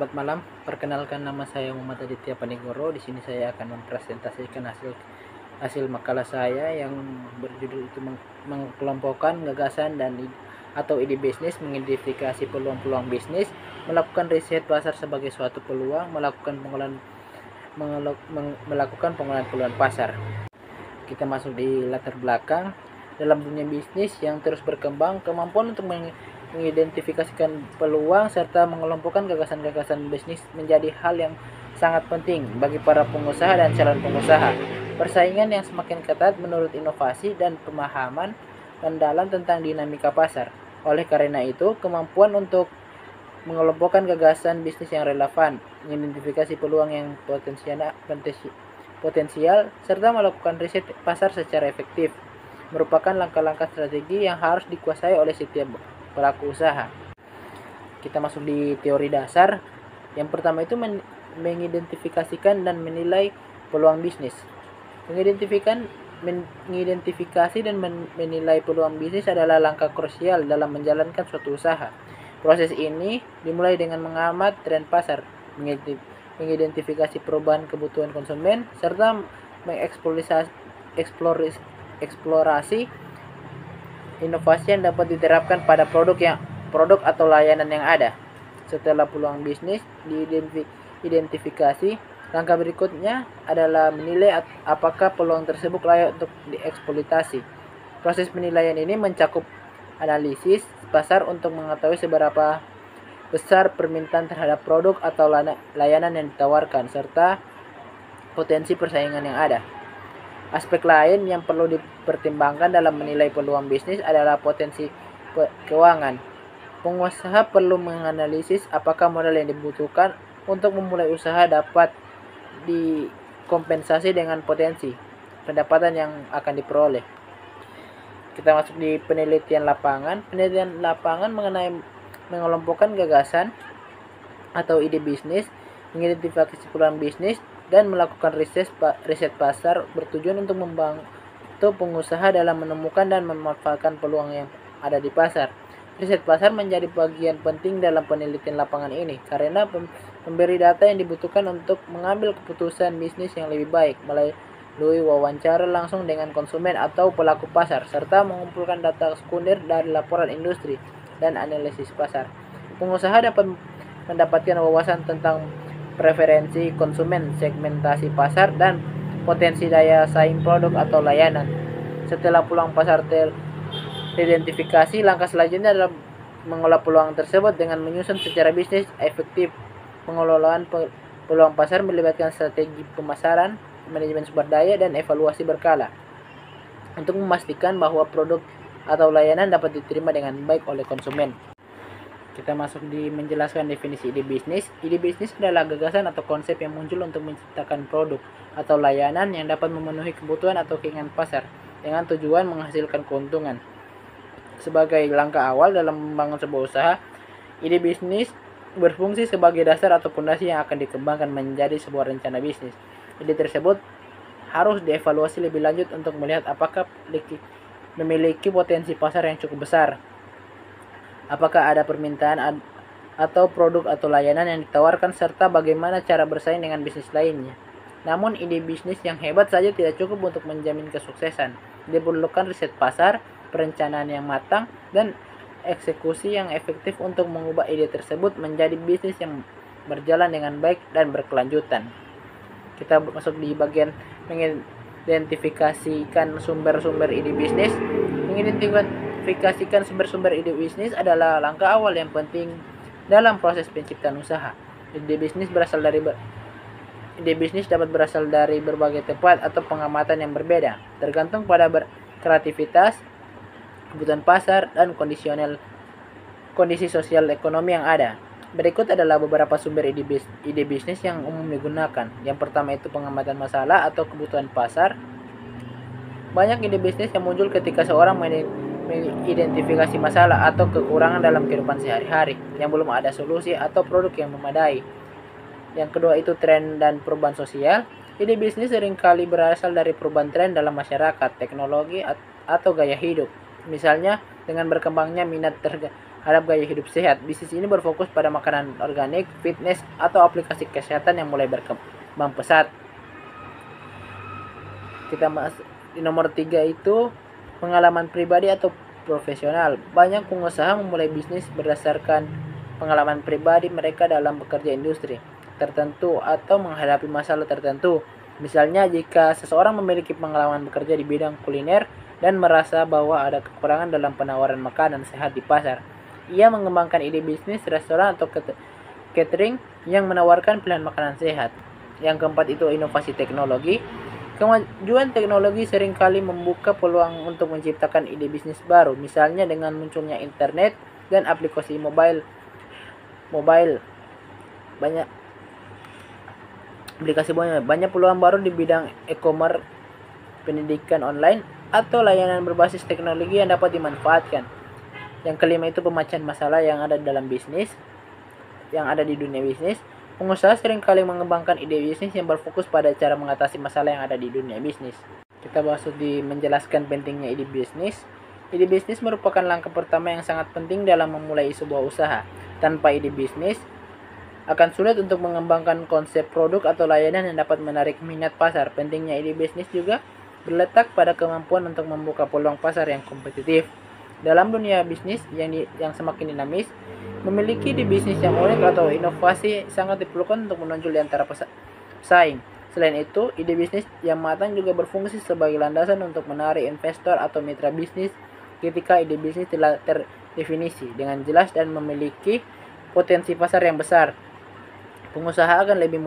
Selamat malam, perkenalkan nama saya Muhammad Aditya Panigoro. Di sini saya akan mempresentasikan hasil makalah saya yang berjudul itu mengkelompokkan gagasan atau ide bisnis, mengidentifikasi peluang-peluang bisnis, melakukan riset pasar sebagai suatu peluang, melakukan pengolahan peluang pasar. Kita masuk di latar belakang. Dalam dunia bisnis yang terus berkembang, kemampuan untuk mengidentifikasikan peluang serta mengelompokkan gagasan-gagasan bisnis menjadi hal yang sangat penting bagi para pengusaha dan calon pengusaha. Persaingan yang semakin ketat menurut inovasi dan pemahaman mendalam tentang dinamika pasar. Oleh karena itu, kemampuan untuk mengelompokkan gagasan bisnis yang relevan, mengidentifikasi peluang yang potensial, serta melakukan riset pasar secara efektif merupakan langkah-langkah strategi yang harus dikuasai oleh setiap pelaku usaha. Kita masuk di teori dasar. Yang pertama itu mengidentifikasikan dan menilai peluang bisnis. Mengidentifikasi dan menilai peluang bisnis adalah langkah krusial dalam menjalankan suatu usaha. Proses ini dimulai dengan mengamati tren pasar, mengidentifikasi perubahan kebutuhan konsumen, serta mengeksplorasi inovasi yang dapat diterapkan pada produk atau layanan yang ada. Setelah peluang bisnis diidentifikasi, langkah berikutnya adalah menilai apakah peluang tersebut layak untuk dieksploitasi. Proses penilaian ini mencakup analisis pasar untuk mengetahui seberapa besar permintaan terhadap produk atau layanan yang ditawarkan, serta potensi persaingan yang ada. Aspek lain yang perlu dipertimbangkan dalam menilai peluang bisnis adalah potensi keuangan. Pengusaha perlu menganalisis apakah modal yang dibutuhkan untuk memulai usaha dapat dikompensasi dengan potensi pendapatan yang akan diperoleh. Kita masuk di penelitian lapangan. Penelitian lapangan mengenai mengelompokkan gagasan atau ide bisnis, mengidentifikasi peluang bisnis, dan melakukan riset pasar bertujuan untuk membantu pengusaha dalam menemukan dan memanfaatkan peluang yang ada di pasar. Riset pasar menjadi bagian penting dalam penelitian lapangan ini karena memberi data yang dibutuhkan untuk mengambil keputusan bisnis yang lebih baik melalui wawancara langsung dengan konsumen atau pelaku pasar, serta mengumpulkan data sekunder dari laporan industri dan analisis pasar. Pengusaha dapat mendapatkan wawasan tentang preferensi konsumen, segmentasi pasar, dan potensi daya saing produk atau layanan. Setelah peluang pasar teridentifikasi, langkah selanjutnya adalah mengolah peluang tersebut dengan menyusun secara bisnis efektif. Pengelolaan peluang pasar melibatkan strategi pemasaran, manajemen sumber daya, dan evaluasi berkala untuk memastikan bahwa produk atau layanan dapat diterima dengan baik oleh konsumen. Kita masuk di menjelaskan definisi ide bisnis. Ide bisnis adalah gagasan atau konsep yang muncul untuk menciptakan produk atau layanan yang dapat memenuhi kebutuhan atau keinginan pasar dengan tujuan menghasilkan keuntungan. Sebagai langkah awal dalam membangun sebuah usaha, ide bisnis berfungsi sebagai dasar atau fondasi yang akan dikembangkan menjadi sebuah rencana bisnis. Ide tersebut harus dievaluasi lebih lanjut untuk melihat apakah memiliki potensi pasar yang cukup besar, apakah ada permintaan atau produk atau layanan yang ditawarkan, serta bagaimana cara bersaing dengan bisnis lainnya. Namun ide bisnis yang hebat saja tidak cukup untuk menjamin kesuksesan. Diperlukan riset pasar, perencanaan yang matang, dan eksekusi yang efektif untuk mengubah ide tersebut menjadi bisnis yang berjalan dengan baik dan berkelanjutan. Kita masuk di bagian mengidentifikasikan sumber-sumber ide bisnis. Mengidentifikasikan sumber-sumber ide bisnis adalah langkah awal yang penting dalam proses penciptaan usaha. Ide bisnis dapat berasal dari berbagai tempat atau pengamatan yang berbeda, tergantung pada kreativitas, kebutuhan pasar, dan kondisi sosial ekonomi yang ada. Berikut adalah beberapa sumber ide bisnis yang umum digunakan. Yang pertama itu pengamatan masalah atau kebutuhan pasar. Banyak ide bisnis yang muncul ketika seorang mengidentifikasi masalah atau kekurangan dalam kehidupan sehari-hari yang belum ada solusi atau produk yang memadai. Yang kedua itu tren dan perubahan sosial. Ide bisnis seringkali berasal dari perubahan tren dalam masyarakat, teknologi, atau gaya hidup. Misalnya, dengan berkembangnya minat terhadap gaya hidup sehat. Bisnis ini berfokus pada makanan organik, fitness, atau aplikasi kesehatan yang mulai berkembang pesat. Kita masuk di nomor 3 itu pengalaman pribadi atau profesional. Banyak pengusaha memulai bisnis berdasarkan pengalaman pribadi mereka dalam bekerja industri tertentu atau menghadapi masalah tertentu. Misalnya, jika seseorang memiliki pengalaman bekerja di bidang kuliner dan merasa bahwa ada kekurangan dalam penawaran makanan sehat di pasar, ia mengembangkan ide bisnis restoran atau catering yang menawarkan pilihan makanan sehat. Yang keempat itu inovasi teknologi. Kemajuan teknologi seringkali membuka peluang untuk menciptakan ide bisnis baru, misalnya dengan munculnya internet dan aplikasi mobile. Banyak peluang baru di bidang e-commerce, pendidikan online, atau layanan berbasis teknologi yang dapat dimanfaatkan. Yang kelima itu pemecahan masalah yang ada dalam bisnis, yang ada di dunia bisnis. Pengusaha seringkali mengembangkan ide bisnis yang berfokus pada cara mengatasi masalah yang ada di dunia bisnis. Kita masuk di menjelaskan pentingnya ide bisnis. Ide bisnis merupakan langkah pertama yang sangat penting dalam memulai sebuah usaha. Tanpa ide bisnis, akan sulit untuk mengembangkan konsep produk atau layanan yang dapat menarik minat pasar. Pentingnya ide bisnis juga berletak pada kemampuan untuk membuka peluang pasar yang kompetitif. Dalam dunia bisnis yang semakin dinamis, memiliki ide bisnis yang unik atau inovasi sangat diperlukan untuk menonjol di antara pesaing. Selain itu, ide bisnis yang matang juga berfungsi sebagai landasan untuk menarik investor atau mitra bisnis ketika ide bisnis telah terdefinisi dengan jelas dan memiliki potensi pasar yang besar. Pengusaha akan lebih